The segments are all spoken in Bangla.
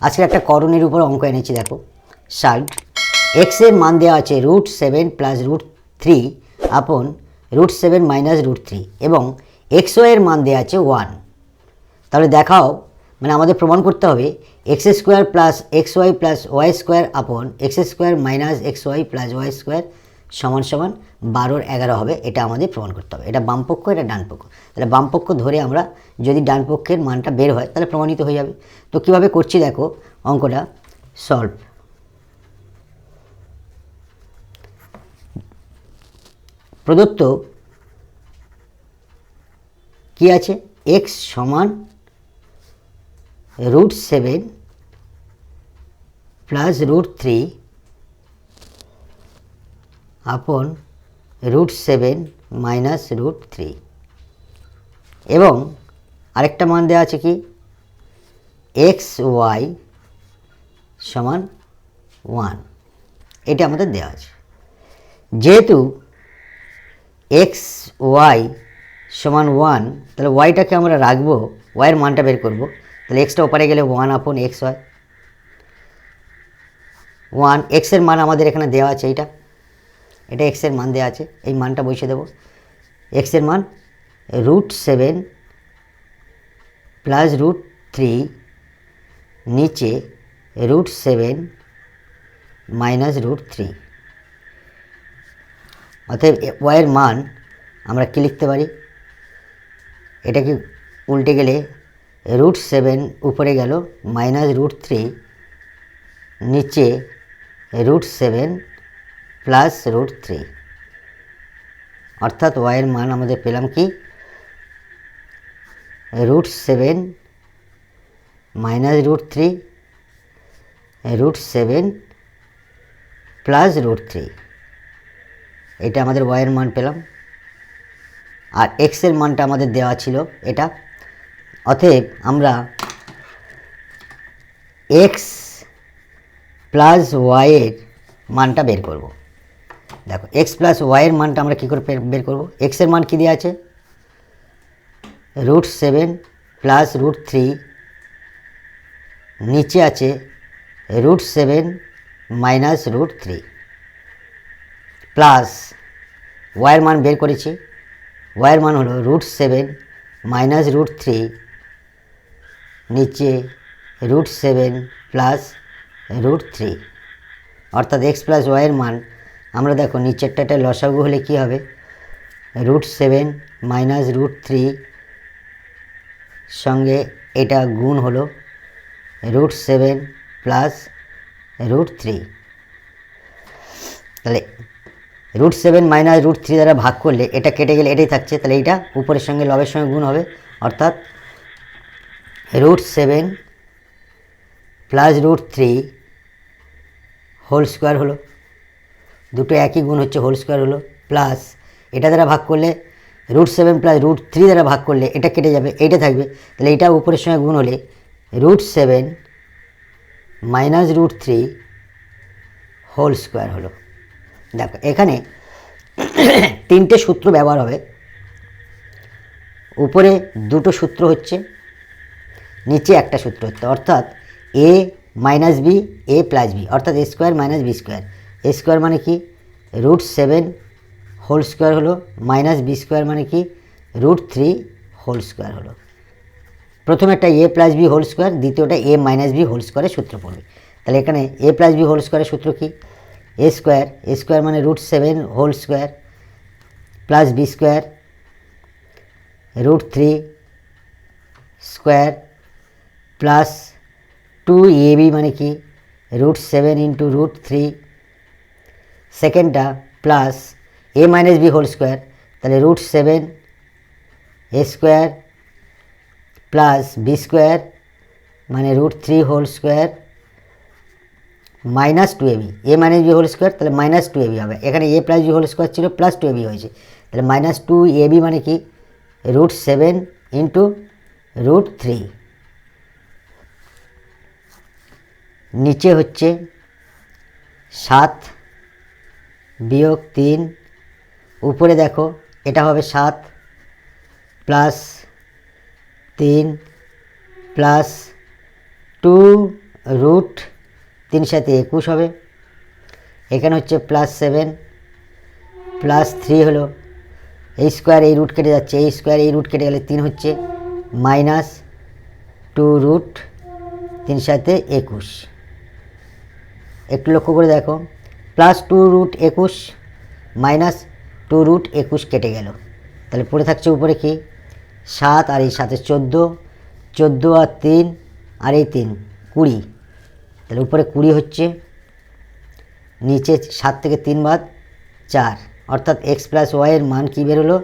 আজকে একটা করণের উপর অঙ্ক এনেছি, দেখো সাইড এক্স এর মান দেওয়া আছে √7 প্লাস √3 আপন √7 মাইনাস √3 এবং এক্স ওয়াই এর মান দেওয়া আছে 1। তাহলে দেখাও, মানে আমাদের প্রমাণ করতে হবে x square plus x y plus y square upon x square minus x y plus y square সমান সমান 12/11 হবে। এটা আমাদের প্রমাণ করতে হবে। এটা বাম পক্ষ, এটা ডান পক্ষ। তাহলে বাম পক্ষ ধরে আমরা যদি ডান পক্ষের মানটা বের হয় তাহলে প্রমাণিত হয়ে যাবে। তো কীভাবে করছি দেখো অঙ্কটা সলভ। প্রদত্ত কি আছে, এক্স সমান √7 প্লাস √3 আপন √7 মাইনাস √3 এবং আরেকটা মান দেওয়া আছে কি এক্স ওয়াই সমান 1। এটা আমাদের দেওয়া আছে। যেহেতু এক্স ওয়াই সমান 1, তাহলে ওয়াইটাকে আমরা রাখবো, ওয়াইয়ের মানটা বের করব। তাহলে এক্সটা ওপারে গেলে 1 আপন এক্স ওয়াই 1। এক্সের মান আমাদের এখানে দেওয়া আছে, এটা এক্সের মান দেওয়া আছে, এই মানটা বসিয়ে দেবো। এক্সের মান √7 প্লাস √3 নিচে √7 মাইনাস √3। অতএব ওয়াইয়ের মান আমরা কী লিখতে পারি, এটাকে উল্টে গেলে √7 উপরে গেল মাইনাস √3 নিচে √7 প্লাস √3, অর্থাৎ ওয়াইয়ের মান আমাদের পেলাম কি √7 মাইনাস √3 √7 প্লাস √3। এটা আমাদের ওয়াইয়ের মান পেলাম। আর এক্সের মানটা আমাদের দেওয়া ছিল এটা। অতএব আমরা এক্স প্লাস ওয়াইয়ের মানটা বের করব। দেখো এক্স প্লাস ওয়াইয়ের মানটা আমরা কী করে বের করব, এক্সের মান কী দেওয়া আছে √7 প্লাস √3 নিচে আছে √7 মাইনাস √3 প্লাস ওয়াইয়ের মান বের করেছি। ওয়াইয়ের মান হলো √7 মাইনাস √3 নিচে √7 প্লাস √3, অর্থাৎ এক্স প্লাস ওয়াইয়ের মান আমরা দেখো নিচেরটাতে লসাগু হলে কি হবে, √7 মাইনাস √3 সঙ্গে এটা গুণ হলো √7 প্লাস √3। তাহলে √7 মাইনাস √3 দ্বারা ভাগ করলে এটা কেটে গেলে এটাই থাকছে, তাহলে এইটা উপরের সঙ্গে লবের সঙ্গে গুণ হবে, অর্থাৎ √7 প্লাস √3 হোল স্কোয়ার হলো, দুটো একই গুণ হচ্ছে, হোল স্কোয়ার হলো, প্লাস এটা দ্বারা ভাগ করলে √7 প্লাস √3 দ্বারা ভাগ করলে এটা কেটে যাবে, এইটা থাকবে, তাহলে এটা উপরের সঙ্গে গুণ হলে √7 মাইনাস √3 হোল স্কোয়ার হলো। দেখো এখানে তিনটে সূত্র ব্যবহার হবে। উপরে দুটো সূত্র হচ্ছে, নিচে একটা সূত্র হচ্ছে, অর্থাৎ এ minus B A plus B, অর্থাৎ এ স্কোয়ার মাইনাস বি স্কোয়ার। এ স্কোয়ার মানে কি √7 হোল স্কোয়ার হলো, মাইনাস বি স্কোয়ার মানে কি √3 হোল স্কোয়ার হলো। প্রথমে একটা এ প্লাস বি হোল স্কোয়ার, দ্বিতীয়টা এ মাইনাস বি হোল স্কোয়ারের সূত্র পড়বে। তাহলে এখানে এ প্লাস বি হোল স্কোয়ারের সূত্র কি, এ স্কোয়ার মানে √7 whole square plus B square √3 square plus 2ab মানে কি √7 ইন্টু √3, সেকেন্ডটা plus A minus B whole square, তাহলে √7 A square plus B square মানে √3 whole square minus 2ab, A minus B whole square, তাহলে মাইনাস 2ab হবে। এখানে A plus B whole square ছিল, প্লাস 2ab হয়েছে, তাহলে মাইনাস 2ab মানে কি √7 ইন্টু √3। নিচে হচ্ছে 7 বিয়োগ 3, উপরে দেখো এটা হবে 7 প্লাস 3 প্লাস 2 রুট 3 সাথে 21 হবে। এখানে হচ্ছে +7 +3 হলো, এই স্কোয়ার এই রুট কেটে যাচ্ছে, এই স্কোয়ার এই রুট কেটে গেলে 3 হচ্ছে, -2 রুট 3 সাথে 21। একটু লক্ষ্য করে দেখো, +2 রুট 21 -2 রুট 21 কেটে গেল, তাহলে পড়ে থাকছে উপরে কি 7, আর এই সাথে 14, 14 আর 3 আর এই 3 20, তাহলে উপরে 20 হচ্ছে, নিচে 7 থেকে 3 বাদ 4, অর্থাৎ x + y এর মান কী বেরোলো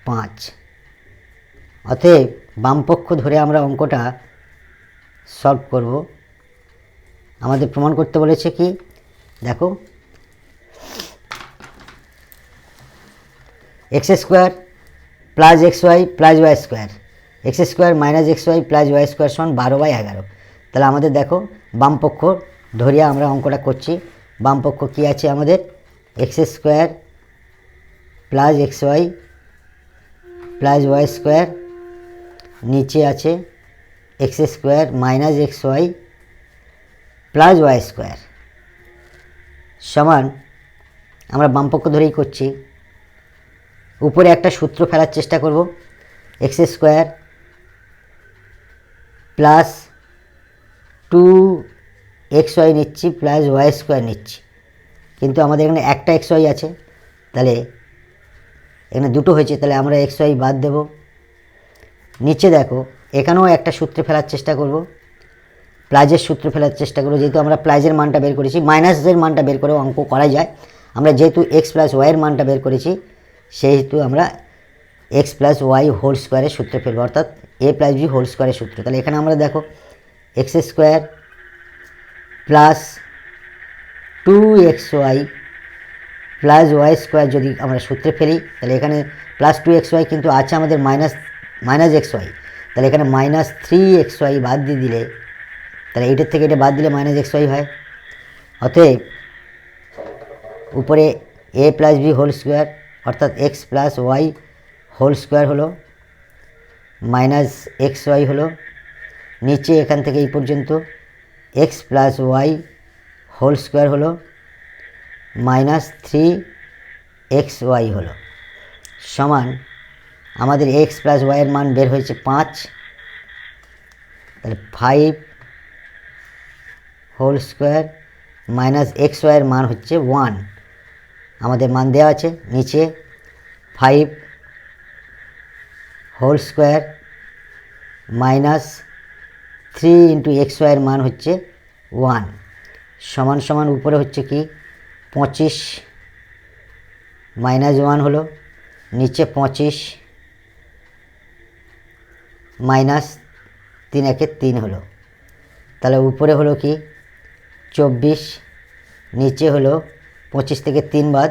5। অতএব বামপক্ষ ধরে আমরা অঙ্কটা সলভ করব। আমাদের প্রমাণ করতে বলেছে কি দেখো, x² + xy + y², x² - xy + y² = 12/11। তাহলে আমাদের দেখো বামপক্ষ ধরিয়া আমরা অঙ্কটা করছি। বামপক্ষ কী আছে আমাদের, x² + xy + y², নিচে আছে x² - xy + y² সমান, আমরা বামপক্ষ ধরেই করছি, উপরে একটা সূত্র ফেলার চেষ্টা করব, x² + 2xy নিচ্ছি + y² নিচ্ছি, কিন্তু আমাদের এখানে একটা xy আছে, তাহলে এখানে দুটো হয়েছে, তাহলে আমরা xy বাদ দেব। নিচে দেখো এখানেও একটা সূত্র ফেলার চেষ্টা করব, প্লাসের সূত্র ফেলার চেষ্টা করব, যেহেতু আমরা প্লাসের মানটা বের করেছি, মাইনাসের মানটা বের করেও অঙ্ক করা যায়। আমরা যেহেতু x + y এর মানটা বের করেছি, সেহেতু আমরা x + y হোল স্কোয়ারের সূত্র ফেলব, অর্থাৎ a + b হোল স্কোয়ারের সূত্র। তাহলে এখানে আমরা দেখো x² + 2xy + y² যদি আমরা সূত্রে ফেলি, তাহলে এখানে +2xy কিন্তু আছে আমাদের -xy, তাহলে এখানে -3xy বাদ দিয়ে দিলে, তাহলে এইটার থেকে এটা বাদ দিলে -xy হয়। অতএব উপরে a + b হোল স্কোয়ার, অর্থাৎ x + y হোল স্কোয়ার হলো, -xy হলো, নিচে এখান থেকে এই পর্যন্ত x + y হোল স্কোয়ার হলো, -3xy হলো, সমান আমাদের x + y এর মান বের হয়েছে 5, তাহলে 5 হোল স্কোয়ার -xy এর মান হচ্ছে 1, আমাদের মান দেওয়া আছে, নিচে 5 হোল স্কোয়ার -3 × xy এর মান হচ্ছে 1, সমান সমান উপরে হচ্ছে কি 25 -1 হলো, নিচে 25 -3 × 3 হলো, তাহলে উপরে হলো কি 24, নিচে হলো 25 থেকে 3 বাদ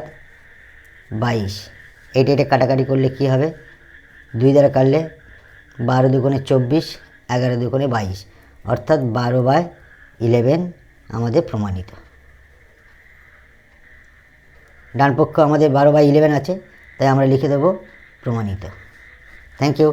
22। এটা কাটাকাটি করলে কি হবে, 2 দ্বারা কাটলে 12 × 2 = 24, 11 × 2 = 22, অর্থাৎ 12/11 আমাদের প্রমাণিত। ডান পক্ষ আমাদের 12/11 আছে, তাই আমরা লিখে দেব প্রমাণিত। Thank you.